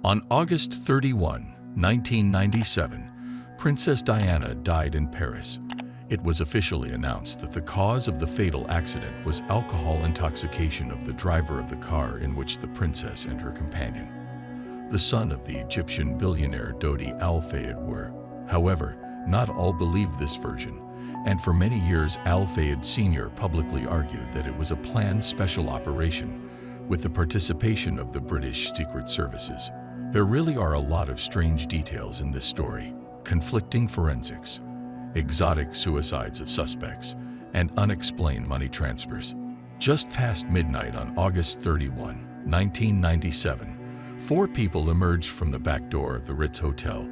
On August 31, 1997, Princess Diana died in Paris. It was officially announced that the cause of the fatal accident was alcohol intoxication of the driver of the car in which the princess and her companion, the son of the Egyptian billionaire Dodi Al-Fayed, were. However, not all believed this version, and for many years Al-Fayed Sr. publicly argued that it was a planned special operation with the participation of the British Secret Services. There really are a lot of strange details in this story: conflicting forensics, exotic suicides of suspects, and unexplained money transfers. Just past midnight on August 31, 1997, 4 people emerged from the back door of the Ritz Hotel,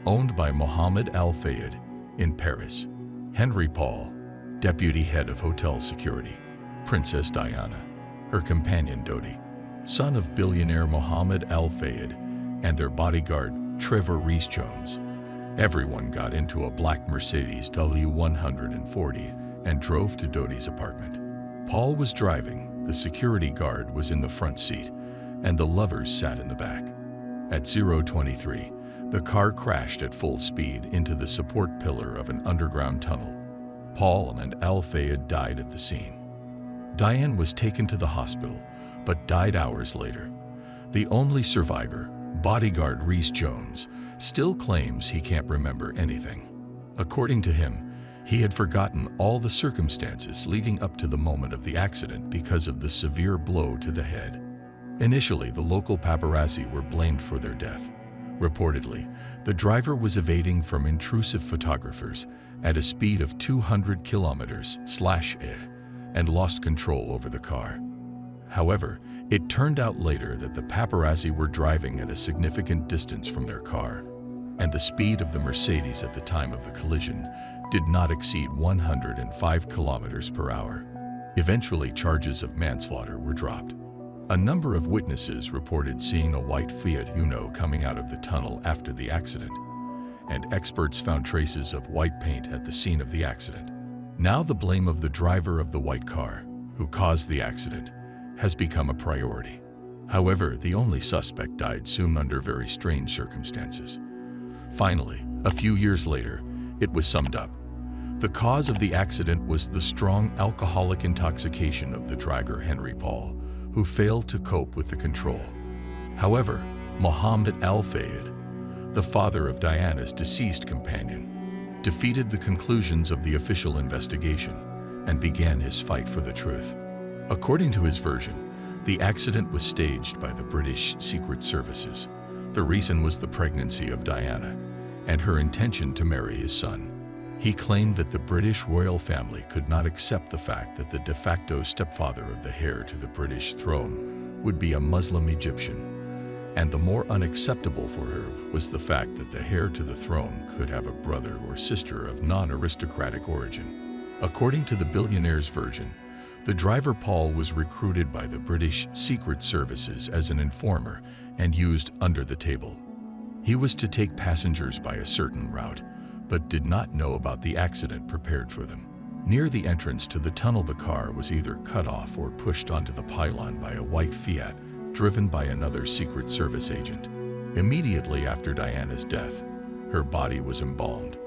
owned by Mohammed Al-Fayed, in Paris. Henry Paul, deputy head of hotel security; Princess Diana, her companion Dodi, son of billionaire Mohammed Al-Fayed, and their bodyguard, Trevor Rees-Jones. Everyone got into a black Mercedes W140 and drove to Dodi's apartment. Paul was driving, the security guard was in the front seat, and the lovers sat in the back. At 0:23, the car crashed at full speed into the support pillar of an underground tunnel. Paul and Al-Fayed died at the scene. Diane was taken to the hospital, but died hours later. The only survivor, bodyguard Rees-Jones, still claims he can't remember anything. According to him, he had forgotten all the circumstances leading up to the moment of the accident because of the severe blow to the head. Initially, the local paparazzi were blamed for their death. Reportedly, the driver was evading from intrusive photographers at a speed of 200 km/h and lost control over the car. However, it turned out later that the paparazzi were driving at a significant distance from their car, and the speed of the Mercedes at the time of the collision did not exceed 105 km/h. Eventually, charges of manslaughter were dropped. A number of witnesses reported seeing a white Fiat Uno coming out of the tunnel after the accident, and experts found traces of white paint at the scene of the accident. Now the blame of the driver of the white car, who caused the accident, has become a priority. However, the only suspect died soon under very strange circumstances. Finally, a few years later, it was summed up. The cause of the accident was the strong alcoholic intoxication of the driver Henry Paul, who failed to cope with the control. However, Mohammed Al-Fayed, the father of Diana's deceased companion, defeated the conclusions of the official investigation and began his fight for the truth. According to his version, the accident was staged by the British Secret Services. The reason was the pregnancy of Diana and her intention to marry his son. He claimed that the British royal family could not accept the fact that the de facto stepfather of the heir to the British throne would be a Muslim Egyptian, and the more unacceptable for her was the fact that the heir to the throne could have a brother or sister of non-aristocratic origin. According to the billionaire's version, the driver Paul was recruited by the British Secret Services as an informer and used under the table. He was to take passengers by a certain route, but did not know about the accident prepared for them. Near the entrance to the tunnel, the car was either cut off or pushed onto the pylon by a white Fiat driven by another Secret Service agent. Immediately after Diana's death, her body was embalmed,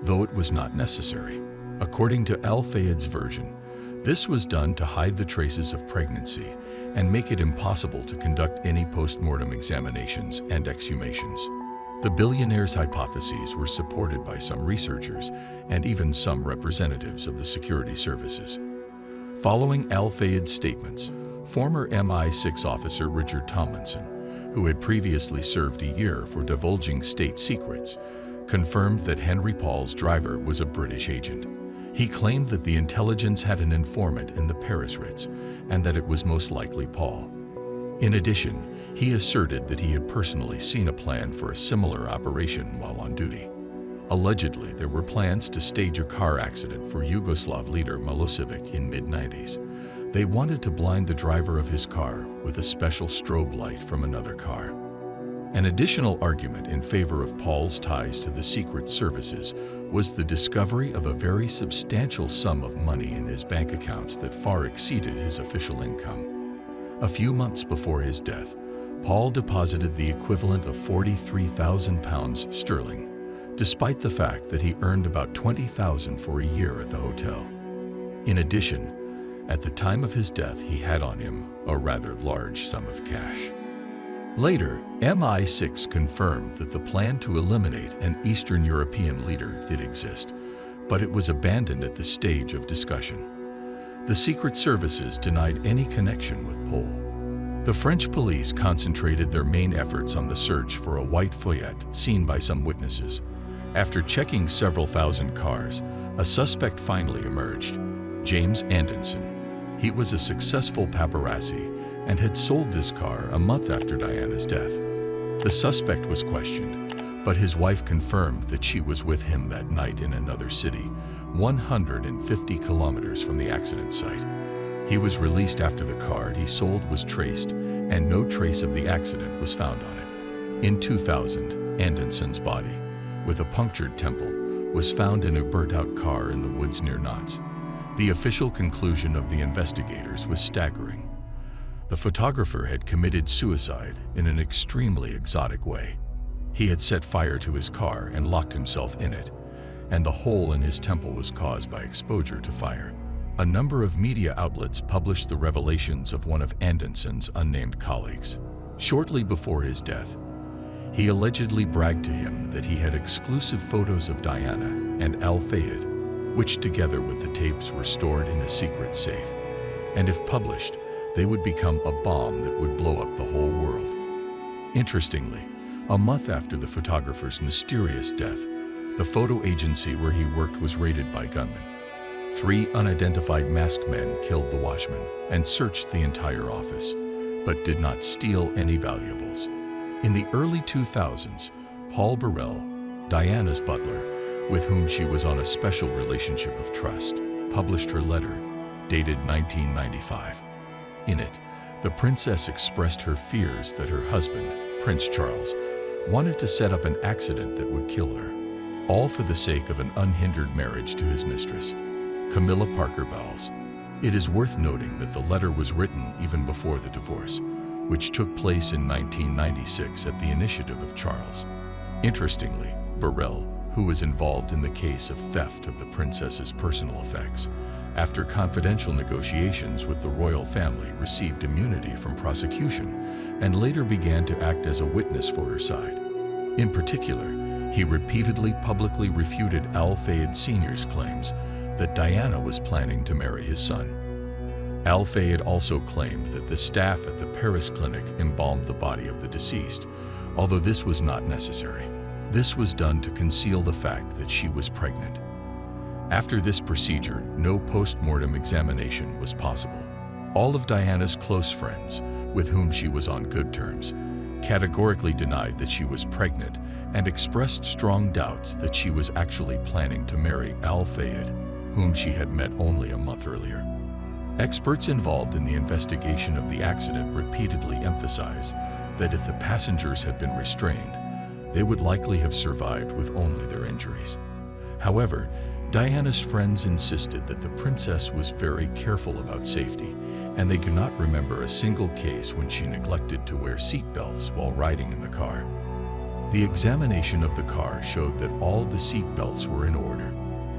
though it was not necessary. According to Al-Fayed's version, this was done to hide the traces of pregnancy and make it impossible to conduct any post-mortem examinations and exhumations. The billionaire's hypotheses were supported by some researchers and even some representatives of the security services. Following Al-Fayed's statements, former MI6 officer Richard Tomlinson, who had previously served a year for divulging state secrets, confirmed that Henry Paul's driver was a British agent. He claimed that the intelligence had an informant in the Paris Ritz and that it was most likely Paul. In addition, he asserted that he had personally seen a plan for a similar operation while on duty. Allegedly, there were plans to stage a car accident for Yugoslav leader Milosevic in mid-90s. They wanted to blind the driver of his car with a special strobe light from another car. An additional argument in favor of Paul's ties to the Secret Services was the discovery of a very substantial sum of money in his bank accounts that far exceeded his official income. A few months before his death, Paul deposited the equivalent of £43,000 sterling, despite the fact that he earned about $20,000 for a year at the hotel. In addition, at the time of his death, he had on him a rather large sum of cash. Later, MI6 confirmed that the plan to eliminate an Eastern European leader did exist, but it was abandoned at the stage of discussion. The Secret Services denied any connection with Paul. The French police concentrated their main efforts on the search for a white Fayed seen by some witnesses. After checking several thousand cars, a suspect finally emerged, James Anderson. He was a successful paparazzi and had sold this car a month after Diana's death. The suspect was questioned, but his wife confirmed that she was with him that night in another city, 150 kilometers from the accident site. He was released after the car he sold was traced, and no trace of the accident was found on it. In 2000, Anderson's body, with a punctured temple, was found in a burnt-out car in the woods near Nantes. The official conclusion of the investigators was staggering. The photographer had committed suicide in an extremely exotic way. He had set fire to his car and locked himself in it, and the hole in his temple was caused by exposure to fire. A number of media outlets published the revelations of one of Anderson's unnamed colleagues. Shortly before his death, he allegedly bragged to him that he had exclusive photos of Diana and Al-Fayed, which together with the tapes were stored in a secret safe, and if published, they would become a bomb that would blow up the whole world. Interestingly, a month after the photographer's mysterious death, the photo agency where he worked was raided by gunmen. 3 unidentified masked men killed the watchman and searched the entire office, but did not steal any valuables. In the early 2000s, Paul Burrell, Diana's butler, with whom she was on a special relationship of trust, published her letter, dated 1995. In it, the princess expressed her fears that her husband, Prince Charles, wanted to set up an accident that would kill her, all for the sake of an unhindered marriage to his mistress, Camilla Parker Bowles. It is worth noting that the letter was written even before the divorce, which took place in 1996 at the initiative of Charles. Interestingly, Burrell, who was involved in the case of theft of the princess's personal effects, after confidential negotiations with the royal family, received immunity from prosecution and later began to act as a witness for her side. In particular, he repeatedly publicly refuted Al-Fayed Sr.'s claims that Diana was planning to marry his son. Al-Fayed also claimed that the staff at the Paris clinic embalmed the body of the deceased, although this was not necessary. This was done to conceal the fact that she was pregnant. After this procedure, no post-mortem examination was possible. All of Diana's close friends, with whom she was on good terms, categorically denied that she was pregnant and expressed strong doubts that she was actually planning to marry Al-Fayed, whom she had met only a month earlier. Experts involved in the investigation of the accident repeatedly emphasized that if the passengers had been restrained, they would likely have survived with only their injuries. However, Diana's friends insisted that the princess was very careful about safety, and they could not remember a single case when she neglected to wear seatbelts while riding in the car. The examination of the car showed that all the seatbelts were in order,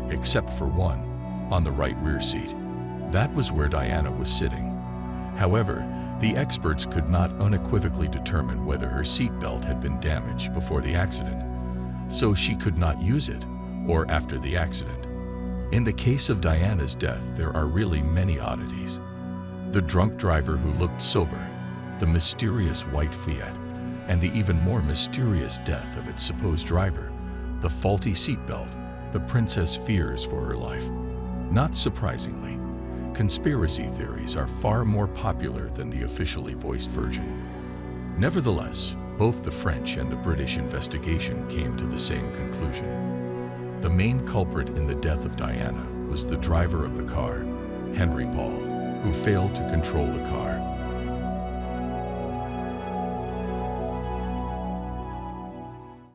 except for one, on the right rear seat. That was where Diana was sitting. However, the experts could not unequivocally determine whether her seatbelt had been damaged before the accident, so she could not use it, or after the accident. In the case of Diana's death, there are really many oddities. The drunk driver who looked sober, the mysterious white Fiat, and the even more mysterious death of its supposed driver, the faulty seatbelt, the princess fears for her life. Not surprisingly, conspiracy theories are far more popular than the officially voiced version. Nevertheless, both the French and the British investigation came to the same conclusion. The main culprit in the death of Diana was the driver of the car, Henry Paul, who failed to control the car